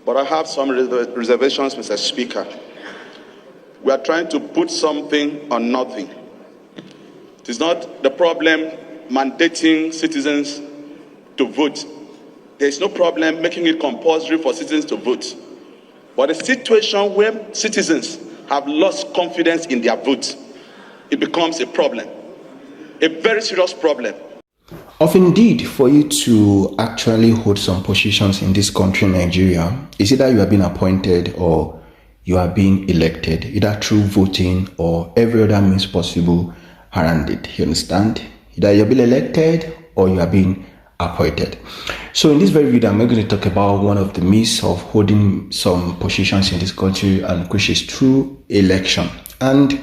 But I have some reservations, Mr. Speaker. We are trying to put something on nothing. It is not the problem mandating citizens to vote. There is no problem making it compulsory for citizens to vote. But a situation where citizens have lost confidence in their vote, it becomes a problem, a very serious problem. Of indeed, for you to actually hold some positions in this country, Nigeria, is either you have been appointed or you are being elected, either through voting or every other means possible around it. You understand? Either you're being elected or you are being appointed. So in this very video, I'm going to talk about one of the means of holding some positions in this country, and which is through election. And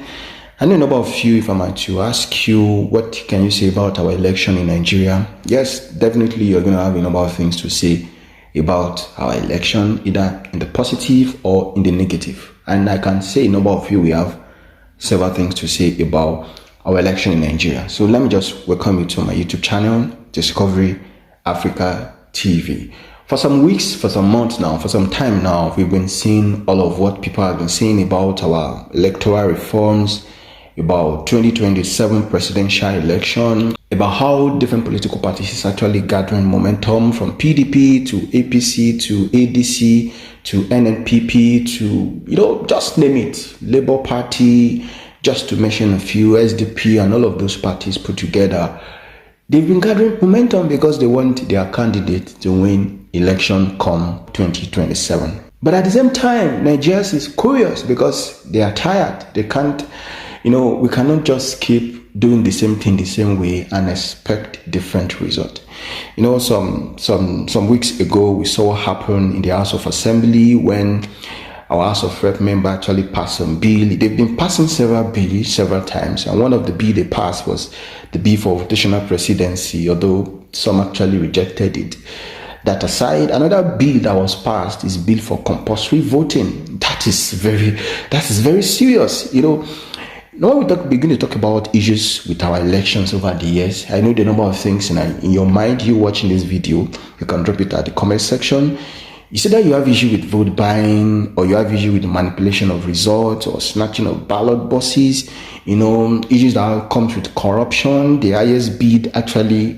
I know a number of you, if I might to ask you, what can you say about our election in Nigeria? Yes, definitely you're going to have a number of things to say about our election, either in the positive or in the negative. And I can say a number of you, we have several things to say about our election in Nigeria. So let me just welcome you to my YouTube channel, Discovery Africa TV. For some weeks, for some months now, for some time now, we've been seeing all of what people have been saying about our electoral reforms, about 2027 presidential election, about how different political parties is actually gathering momentum, from PDP to APC to ADC to NNPP to, just name it, Labour Party, just to mention a few, SDP and all of those parties put together. They've been gathering momentum because they want their candidate to win election come 2027. But at the same time, Nigerians is curious because they are tired. They can't, we cannot just keep doing the same thing the same way and expect different result. Some weeks ago, we saw what happened in the House of Assembly when our House of Rep member actually passed some bill. They've been passing several bills several times, and one of the bill they passed was the bill for rotational presidency, although some actually rejected it. That aside, another bill that was passed is bill for compulsory voting. That is very serious. Now when we begin to talk about issues with our elections over the years, I know the number of things in your mind. You watching this video, you can drop it at the comment section. You see that you have issue with vote buying, or you have issue with the manipulation of results, or snatching of ballot boxes, issues that comes with corruption. The highest bid actually,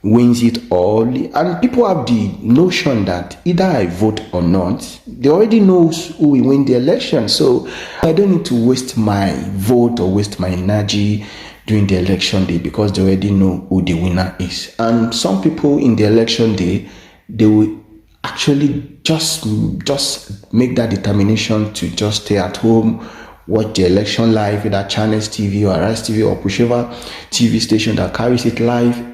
wins it all. And people have the notion that either I vote or not, they already know who will win the election. So I don't need to waste my vote or waste my energy during the election day because they already know who the winner is. And some people in the election day, they will actually just make that determination to just stay at home, watch the election live, either Channels TV or Arise TV or whichever TV station that carries it live.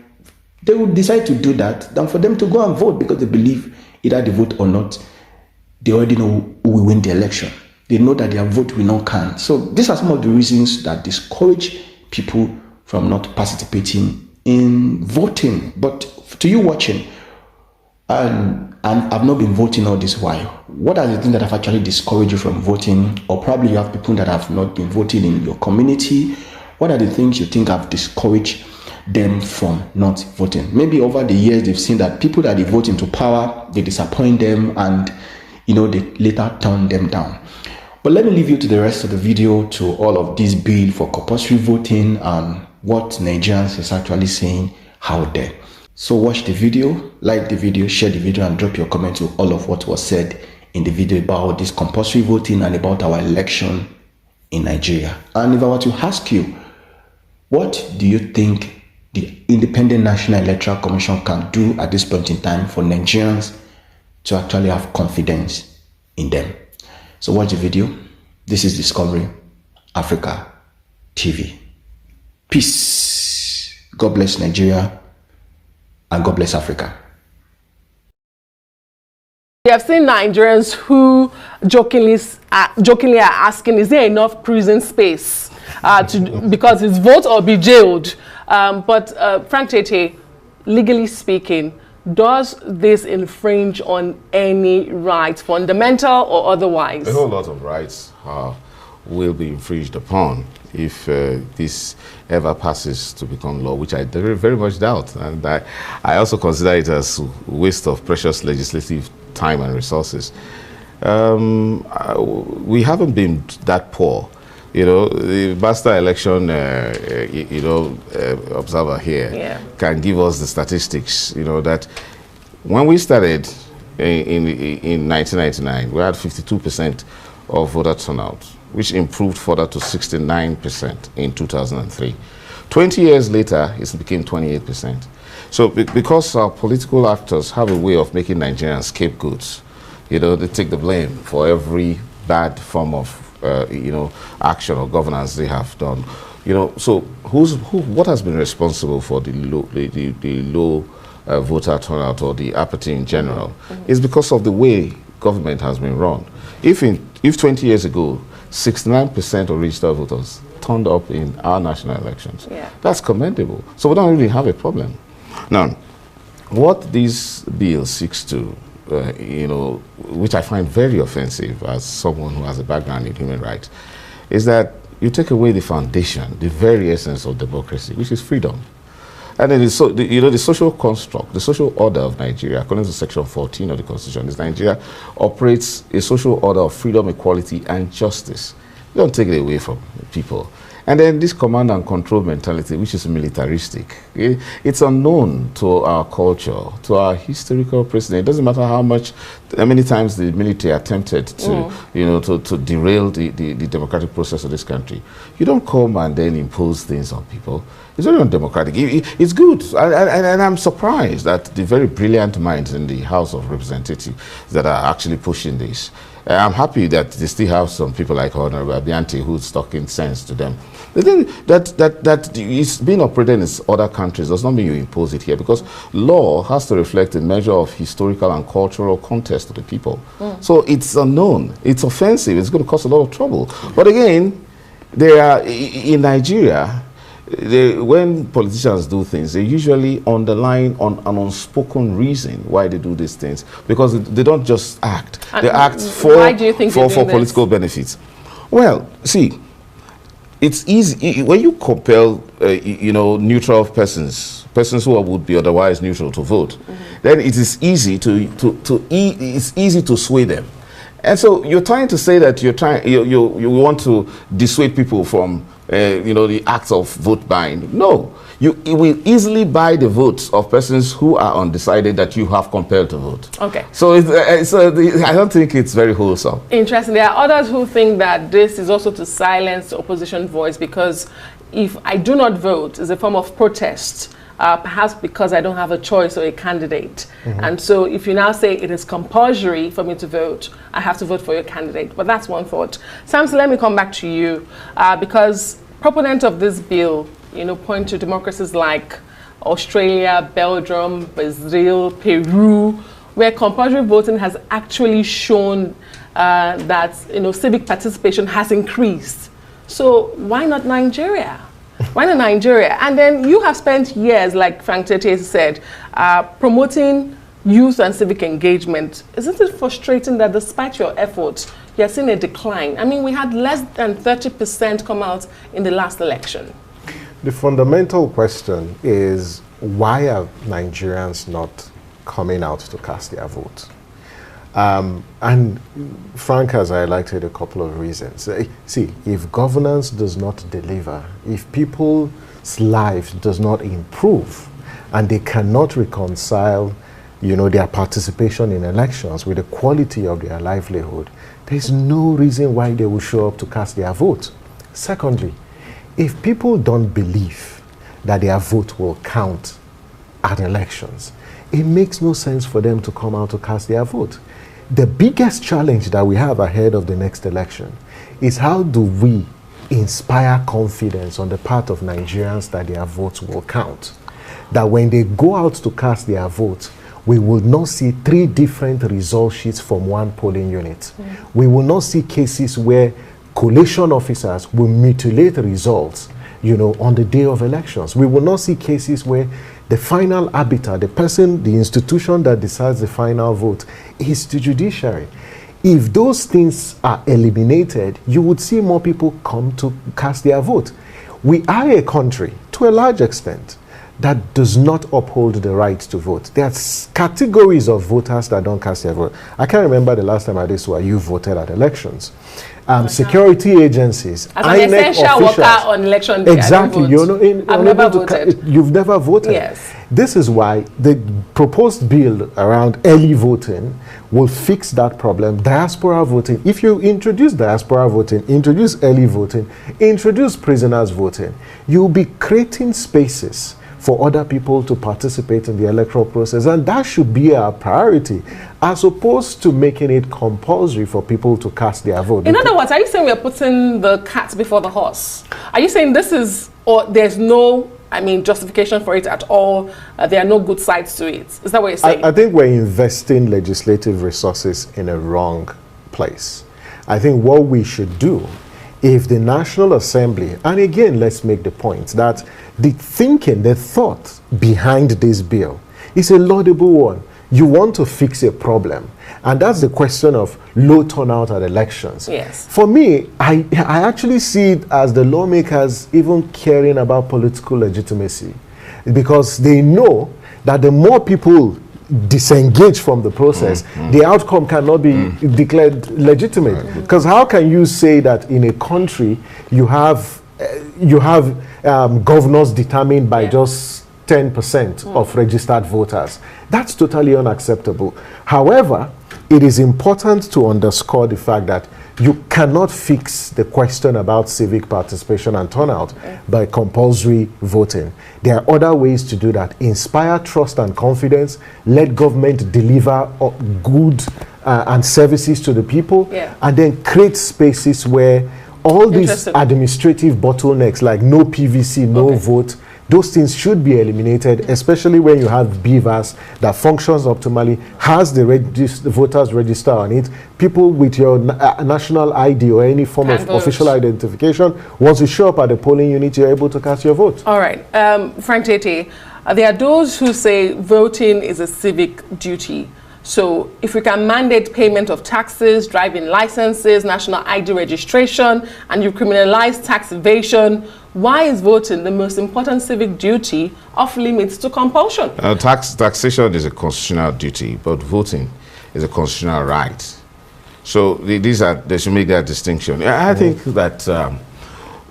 They will decide to do that than for them to go and vote because they believe either they vote or not, they already know who will win the election. They know that their vote will not count. So these are some of the reasons that discourage people from not participating in voting. But to you watching, and I've not been voting all this while, what are the things that have actually discouraged you from voting? Or probably you have people that have not been voting in your community. What are the things you think have discouraged them from not voting? Maybe over the years they've seen that people that they vote into power, they disappoint them, and they later turn them down. But let me leave you to the rest of the video, to all of this bill for compulsory voting and what Nigerians is actually saying out there. So watch the video, like the video, share the video, and drop your comment to all of what was said in the video about this compulsory voting and about our election in Nigeria. And if I were to ask you, what do you think the Independent National Electoral Commission can do at this point in time for Nigerians to actually have confidence in them? So watch the video. This is Discovery Africa TV. Peace. God bless Nigeria. And God bless Africa. We have seen Nigerians who jokingly are asking, is there enough prison space because it's vote or be jailed? But Frank Tete, legally speaking, does this infringe on any rights, fundamental or otherwise? A whole lot of rights will be infringed upon if this ever passes to become law, which I very, very much doubt. And I also consider it as a waste of precious legislative time and resources. We haven't been that poor. You know, the master election, observer here can give us the statistics, you know, that when we started in 1999, we had 52% of voter turnout, which improved further to 69% in 2003. 20 years later, it became 28%. So because our political actors have a way of making Nigerians scapegoats, you know, they take the blame for every bad form of action or governance they have done. You know, so what has been responsible for the low voter turnout or the apathy in general? Is because of the way government has been run. If 20 years ago, 69% of registered voters turned up in our national elections, that's commendable. So we don't really have a problem. Now, what this bill seeks to which I find very offensive as someone who has a background in human rights, is that you take away the foundation, the very essence of democracy, which is freedom. And then the social construct, the social order of Nigeria, according to Section 14 of the Constitution, is Nigeria operates a social order of freedom, equality, and justice. You don't take it away from people. And then this command and control mentality, which is militaristic, it's unknown to our culture, to our historical precedent. It doesn't matter how many times the military attempted to, to derail the democratic process of this country. You don't come and then impose things on people. It's very undemocratic. It's good. And I'm surprised that the very brilliant minds in the House of Representatives that are actually pushing this. I'm happy that they still have some people like Honorable Abianti who's talking sense to them. The thing that it's being operated in other countries does not mean you impose it here, because law has to reflect a measure of historical and cultural context to the people. So it's unknown, it's offensive, it's going to cause a lot of trouble. But again, in Nigeria, when politicians do things, they usually underline on an unspoken reason why they do these things, because they don't just act. They act for political benefits. Well, see, it's easy when you compel, neutral persons who would be otherwise neutral to vote. Then it is easy it's easy to sway them. And so you're trying to say that you want to dissuade people from the acts of vote buying. No, you will easily buy the votes of persons who are undecided that you have compelled to vote. Okay. So I don't think it's very wholesome. Interesting. There are others who think that this is also to silence the opposition voice, because if I do not vote, it's a form of protest. Perhaps because I don't have a choice or a candidate. And so if you now say it is compulsory for me to vote, I have to vote for your candidate. But that's one thought. Samson, let me come back to you, because proponents of this bill, point to democracies like Australia, Belgium, Brazil, Peru, where compulsory voting has actually shown that civic participation has increased. So why not Nigeria? Why not Nigeria? And then you have spent years, like Frank Tete said, promoting youth and civic engagement. Isn't it frustrating that despite your efforts, you're seeing a decline? I mean, we had less than 30% come out in the last election. The fundamental question is, why are Nigerians not coming out to cast their vote? And Frank has highlighted a couple of reasons. See, if governance does not deliver, if people's lives does not improve, and they cannot reconcile, their participation in elections with the quality of their livelihood, there's no reason why they will show up to cast their vote. Secondly, if people don't believe that their vote will count at elections, it makes no sense for them to come out to cast their vote. The biggest challenge that we have ahead of the next election is, how do we inspire confidence on the part of Nigerians that their votes will count? That when they go out to cast their votes, we will not see 3 different result sheets from one polling unit. We will not see cases where collation officers will mutilate results, on the day of elections. We will not see cases where the final arbiter, the person, the institution that decides the final vote, is the judiciary. If those things are eliminated, you would see more people come to cast their vote. We are a country, to a large extent, that does not uphold the right to vote. There are categories of voters that don't cast their vote. I can't remember the last time I did where you voted at elections. Security agencies, as an essential worker on election day, exactly. I've never voted. You've never voted. Yes. This is why the proposed bill around early voting will fix that problem. Diaspora voting. If you introduce diaspora voting, introduce early voting, introduce prisoners voting, you'll be creating spaces for other people to participate in the electoral process, and that should be our priority, as opposed to making it compulsory for people to cast their vote. In other words, are you saying we're putting the cat before the horse? Are you saying this is, or there's no, justification for it at all? There are no good sides to it. Is that what you're saying? I think we're investing legislative resources in a wrong place. I think what we should do, if the National Assembly, and again, let's make the point that the thinking, the thought behind this bill is a laudable one. You want to fix a problem, and that's the question of low turnout at elections. Yes. For me, I actually see it as the lawmakers even caring about political legitimacy, because they know that the more people disengage from the process, the outcome cannot be declared legitimate. Because how can you say that in a country you have governors determined by just 10% of registered voters? That's totally unacceptable. However, it is important to underscore the fact that you cannot fix the question about civic participation and turnout by compulsory voting. There are other ways to do that. Inspire trust and confidence. Let government deliver good and services to the people, and then create spaces where all these administrative bottlenecks like no PVC, no vote, those things should be eliminated, especially when you have beavers that functions optimally, has the voters register on it, people with your national ID or any form of official identification. Once you show up at the polling unit, you're able to cast your vote. All right. Frank Tete, there are those who say voting is a civic duty. So if we can mandate payment of taxes, driving licenses, national ID registration, and you criminalize tax evasion, why is voting the most important civic duty off limits to compulsion? Taxation is a constitutional duty, but voting is a constitutional right. So they should make that distinction. I think that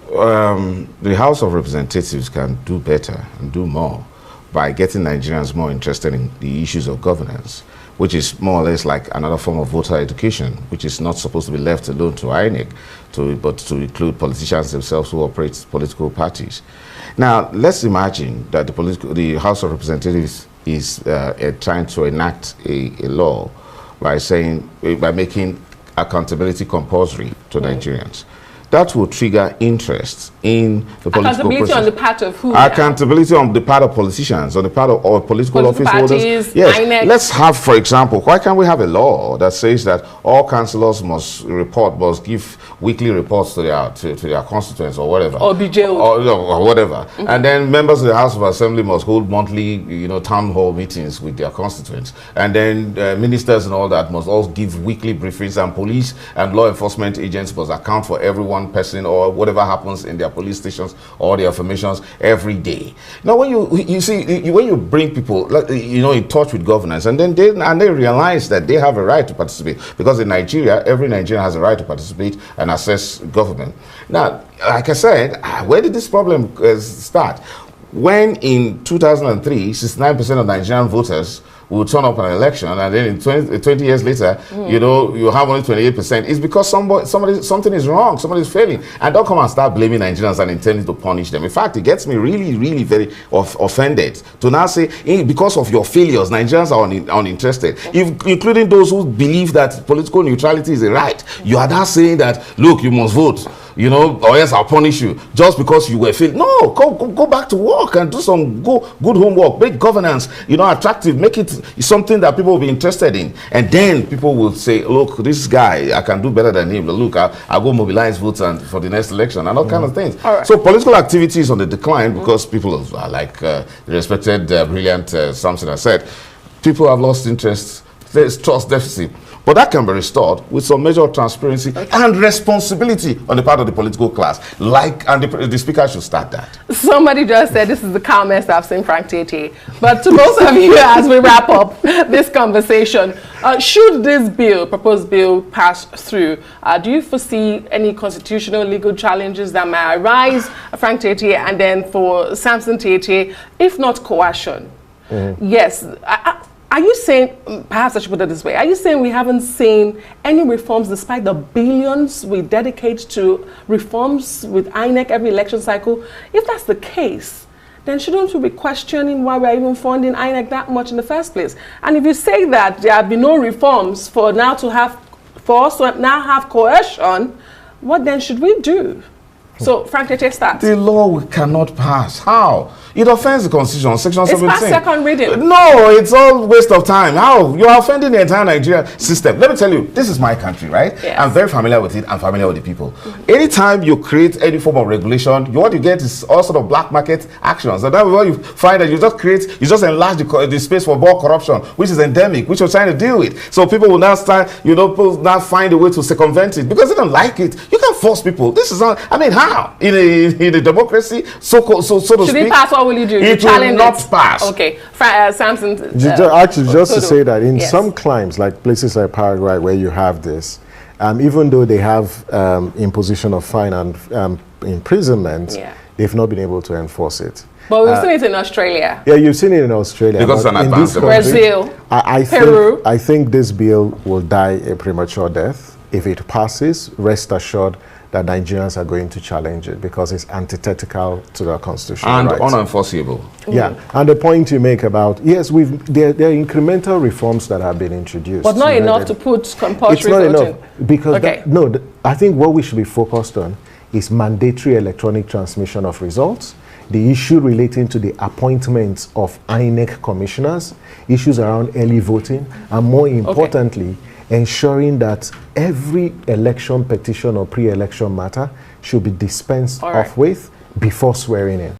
the House of Representatives can do better and do more by getting Nigerians more interested in the issues of governance, which is more or less like another form of voter education, which is not supposed to be left alone to INEC, but to include politicians themselves who operate political parties. Now, let's imagine that the House of Representatives is trying to enact a law by making accountability compulsory to Nigerians. That will trigger interest in the political process. Accountability on the part of who? Accountability on the part of politicians, on the part of political office holders. Yes. INEC. Let's have, for example, why can't we have a law that says that all councillors must give weekly reports to their constituents or whatever, or be jailed, or whatever, and then members of the House of Assembly must hold monthly, town hall meetings with their constituents, and then ministers and all that must all give weekly briefings, and police and law enforcement agents must account for everyone person or whatever happens in their police stations or their formations every day. Now, when you bring people in touch with governance, and then they realize that they have a right to participate, because in Nigeria, every Nigerian has a right to participate and access government. Now, like I said, where did this problem start? When in 2003, 69% of Nigerian voters will turn up an election, and then in 20 years later, you have only 28%. It's because something is wrong, somebody is failing. And don't come and start blaming Nigerians and intending to punish them. In fact, it gets me really, really very offended to now say, because of your failures, Nigerians are uninterested. Including those who believe that political neutrality is a right. You are now saying that, look, you must vote, or else I'll punish you just because you were failed. No, go back to work and do some good homework. Make governance, attractive. Make it something that people will be interested in. And then people will say, look, this guy, I can do better than him. Look, I'll go mobilize votes for the next election and all kind of things. All right. So political activity is on the decline because people are like the respected, brilliant Samson has said, people have lost interest. There's trust deficit. But that can be restored with some measure of transparency and responsibility on the part of the political class. And the speaker should start that. Somebody just said this is the calmest I've seen Frank Tete. But to most of you, as we wrap up this conversation, should this proposed bill, pass through, do you foresee any constitutional legal challenges that may arise, Frank Tete, and then for Samson Tete, if not coercion? Yes. Are you saying, perhaps I should put it this way, are you saying we haven't seen any reforms despite the billions we dedicate to reforms with INEC every election cycle? If that's the case, then shouldn't we be questioning why we're even funding INEC that much in the first place? And if you say that there have been no reforms for us to now have coercion, what then should we do? So, Frank Tete starts. The law we cannot pass. How? It offends the Constitution, Section 17. It's past second reading. No, it's all waste of time. How? You are offending the entire Nigerian system. Let me tell you, this is my country, right? Yes. I'm very familiar with it. I'm familiar with the people. Anytime you create any form of regulation, what you get is all sort of black market actions. And that's what you find that you just enlarge the space for more corruption, which is endemic, which you're trying to deal with. So people will now start, people now find a way to circumvent it because they don't like it. You can't force people. This is not, how? In a democracy, so to speak. Should it pass? What will you do? It will not pass. Okay. Samson. Actually, just to say that in some climes, like places like Paraguay, where you have this, even though they have imposition of fine and imprisonment, they've not been able to enforce it. But we've seen it in Australia. Yeah, you've seen it in Australia. Because it's an advanced Brazil, Peru. I think this bill will die a premature death. If it passes, rest assured that Nigerians are going to challenge it because it's antithetical to their constitutional and rights. unenforceable. Yeah, and the point you make about, yes, there are incremental reforms that have been introduced. But not enough to put compulsory It's not voting. enough because, I think what we should be focused on is mandatory electronic transmission of results, the issue relating to the appointments of INEC commissioners, issues around early voting, and more importantly, ensuring that every election petition or pre-election matter should be dispensed off with before swearing in.